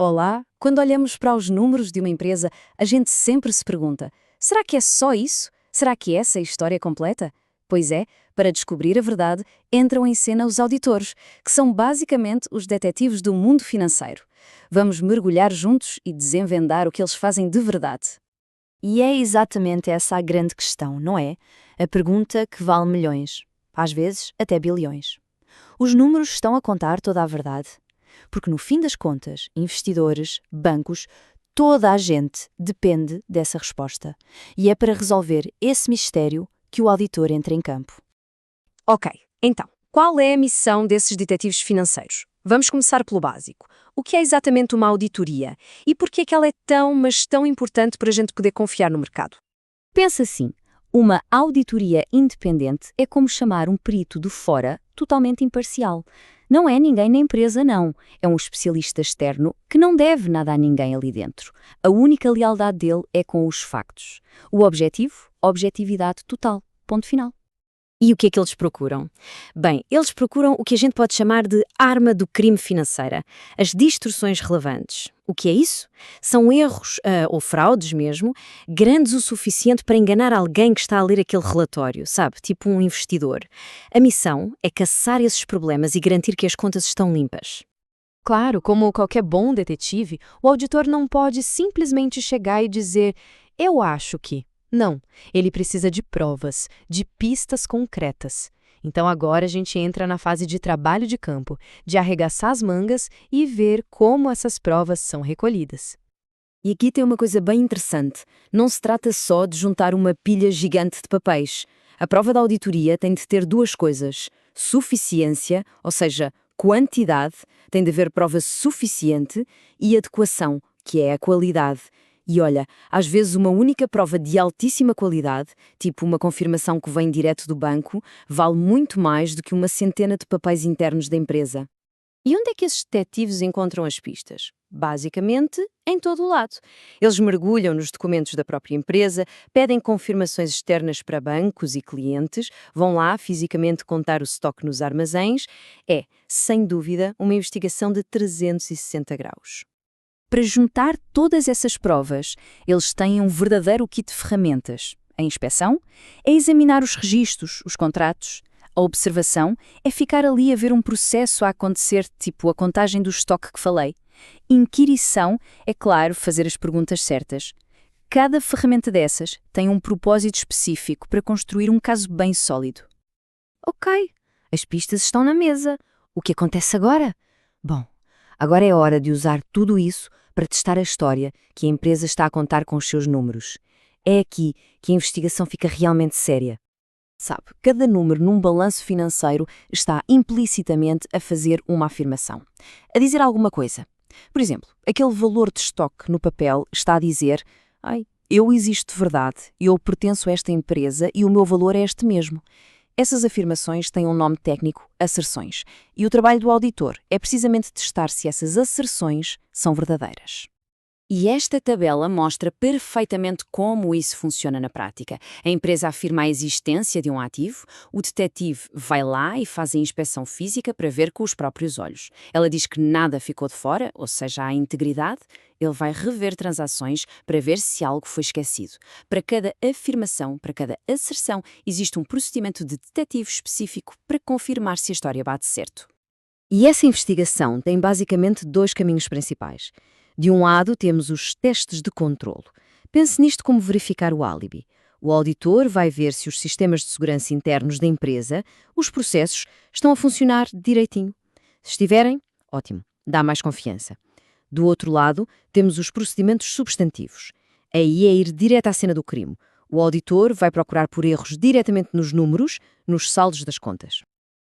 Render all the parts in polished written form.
Olá, quando olhamos para os números de uma empresa, a gente sempre se pergunta: será que é só isso? Será que essa é a história completa? Pois é, para descobrir a verdade, entram em cena os auditores, que são basicamente os detetives do mundo financeiro. Vamos mergulhar juntos e desenvendar o que eles fazem de verdade. E é exatamente essa a grande questão, não é? A pergunta que vale milhões, às vezes até bilhões. Os números estão a contar toda a verdade? Porque no fim das contas, investidores, bancos, toda a gente depende dessa resposta. E é para resolver esse mistério que o auditor entra em campo. Ok, então, qual é a missão desses detetives financeiros? Vamos começar pelo básico. O que é exatamente uma auditoria? E por que é que ela é tão, mas tão importante para a gente poder confiar no mercado? Pensa assim, uma auditoria independente é como chamar um perito de fora totalmente imparcial. Não é ninguém na empresa, não. É um especialista externo que não deve nada a ninguém ali dentro. A única lealdade dele é com os factos. O objetivo? Objetividade total. Ponto final. E o que é que eles procuram? Bem, eles procuram o que a gente pode chamar de arma do crime financeira, as distorções relevantes. O que é isso? São erros, ou fraudes mesmo, grandes o suficiente para enganar alguém que está a ler aquele relatório, sabe? Tipo um investidor. A missão é caçar esses problemas e garantir que as contas estão limpas. Claro, como qualquer bom detetive, o auditor não pode simplesmente chegar e dizer: eu acho que. Não, ele precisa de provas, de pistas concretas. Então agora a gente entra na fase de trabalho de campo, de arregaçar as mangas e ver como essas provas são recolhidas. E aqui tem uma coisa bem interessante. Não se trata só de juntar uma pilha gigante de papéis. A prova da auditoria tem de ter duas coisas: suficiência, ou seja, quantidade, tem de haver prova suficiente, e adequação, que é a qualidade. E olha, às vezes uma única prova de altíssima qualidade, tipo uma confirmação que vem direto do banco, vale muito mais do que uma centena de papéis internos da empresa. E onde é que esses detetives encontram as pistas? Basicamente, em todo o lado. Eles mergulham nos documentos da própria empresa, pedem confirmações externas para bancos e clientes, vão lá fisicamente contar o estoque nos armazéns. É, sem dúvida, uma investigação de 360 graus. Para juntar todas essas provas, eles têm um verdadeiro kit de ferramentas. A inspeção é examinar os registros, os contratos. A observação é ficar ali a ver um processo a acontecer, tipo a contagem do estoque que falei. Inquirição é, claro, fazer as perguntas certas. Cada ferramenta dessas tem um propósito específico para construir um caso bem sólido. Ok, as pistas estão na mesa. O que acontece agora? Bom, agora é hora de usar tudo isso para testar a história que a empresa está a contar com os seus números. É aqui que a investigação fica realmente séria. Sabe, cada número num balanço financeiro está implicitamente a fazer uma afirmação, a dizer alguma coisa. Por exemplo, aquele valor de estoque no papel está a dizer: eu existo de verdade, eu pertenço a esta empresa e o meu valor é este mesmo. Essas afirmações têm um nome técnico: asserções, e o trabalho do auditor é precisamente testar se essas asserções são verdadeiras. E esta tabela mostra perfeitamente como isso funciona na prática. A empresa afirma a existência de um ativo, o detetive vai lá e faz a inspeção física para ver com os próprios olhos. Ela diz que nada ficou de fora, ou seja, há integridade. Ele vai rever transações para ver se algo foi esquecido. Para cada afirmação, para cada asserção, existe um procedimento de detetive específico para confirmar se a história bate certo. E essa investigação tem basicamente dois caminhos principais. De um lado, temos os testes de controlo. Pense nisto como verificar o álibi. O auditor vai ver se os sistemas de segurança internos da empresa, os processos, estão a funcionar direitinho. Se estiverem, ótimo, dá mais confiança. Do outro lado, temos os procedimentos substantivos. Aí é ir direto à cena do crime. O auditor vai procurar por erros diretamente nos números, nos saldos das contas.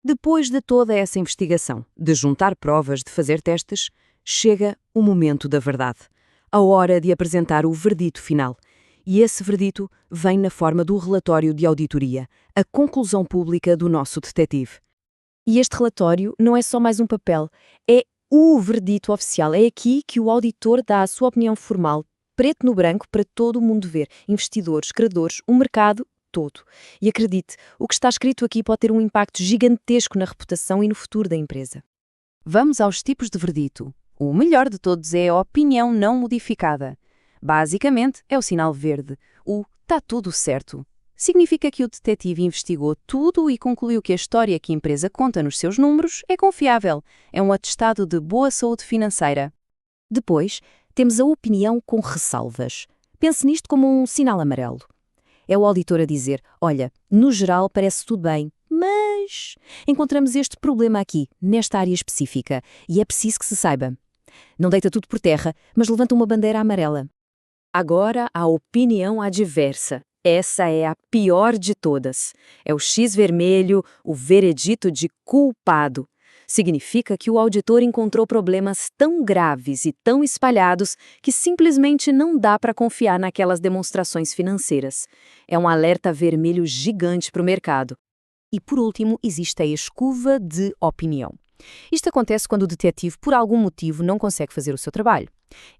Depois de toda essa investigação, de juntar provas, de fazer testes, chega o momento da verdade, a hora de apresentar o verdito final. E esse verdito vem na forma do relatório de auditoria, a conclusão pública do nosso detetive. E este relatório não é só mais um papel, é o verdito oficial. É aqui que o auditor dá a sua opinião formal, preto no branco, para todo o mundo ver, investidores, credores, o mercado todo. E acredite, o que está escrito aqui pode ter um impacto gigantesco na reputação e no futuro da empresa. Vamos aos tipos de verdito. O melhor de todos é a opinião não modificada. Basicamente, é o sinal verde. O "tá tudo certo" significa que o detetive investigou tudo e concluiu que a história que a empresa conta nos seus números é confiável. É um atestado de boa saúde financeira. Depois, temos a opinião com ressalvas. Pense nisto como um sinal amarelo. É o auditor a dizer, olha, no geral parece tudo bem, mas encontramos este problema aqui, nesta área específica, e é preciso que se saiba. Não deita tudo por terra, mas levanta uma bandeira amarela. Agora, a opinião adversa. Essa é a pior de todas. É o X vermelho, o veredito de culpado. Significa que o auditor encontrou problemas tão graves e tão espalhados que simplesmente não dá para confiar naquelas demonstrações financeiras. É um alerta vermelho gigante para o mercado. E, por último, existe a escuva de opinião. Isto acontece quando o detetive, por algum motivo, não consegue fazer o seu trabalho.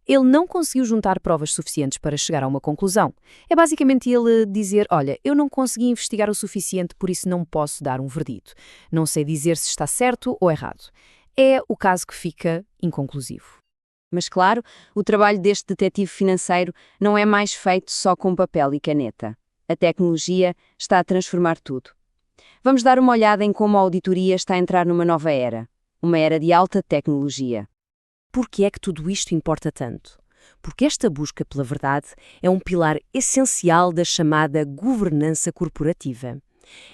Ele não conseguiu juntar provas suficientes para chegar a uma conclusão. É basicamente ele dizer, olha, eu não consegui investigar o suficiente, por isso não posso dar um verdito. Não sei dizer se está certo ou errado. É o caso que fica inconclusivo. Mas claro, o trabalho deste detetive financeiro não é mais feito só com papel e caneta. A tecnologia está a transformar tudo. Vamos dar uma olhada em como a auditoria está a entrar numa nova era. Uma era de alta tecnologia. Por que é que tudo isto importa tanto? Porque esta busca pela verdade é um pilar essencial da chamada governança corporativa.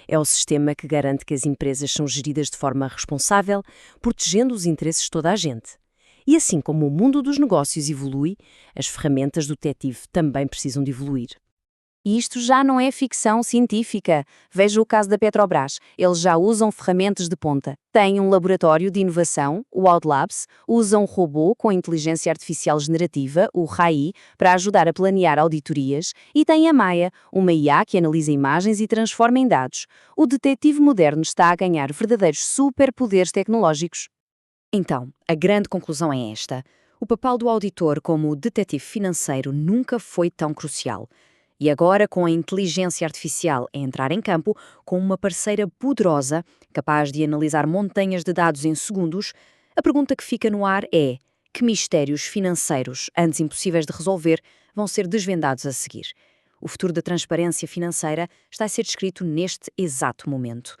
É o sistema que garante que as empresas são geridas de forma responsável, protegendo os interesses de toda a gente. E assim como o mundo dos negócios evolui, as ferramentas do detetive também precisam de evoluir. E isto já não é ficção científica. Veja o caso da Petrobras. Eles já usam ferramentas de ponta. Têm um laboratório de inovação, o Outlabs, usam um robô com inteligência artificial generativa, o RAI, para ajudar a planear auditorias, e têm a Maia, uma IA que analisa imagens e transforma em dados. O detetive moderno está a ganhar verdadeiros superpoderes tecnológicos. Então, a grande conclusão é esta. O papel do auditor como detetive financeiro nunca foi tão crucial. E agora, com a inteligência artificial a entrar em campo, com uma parceira poderosa, capaz de analisar montanhas de dados em segundos, a pergunta que fica no ar é: que mistérios financeiros, antes impossíveis de resolver, vão ser desvendados a seguir? O futuro da transparência financeira está a ser descrito neste exato momento.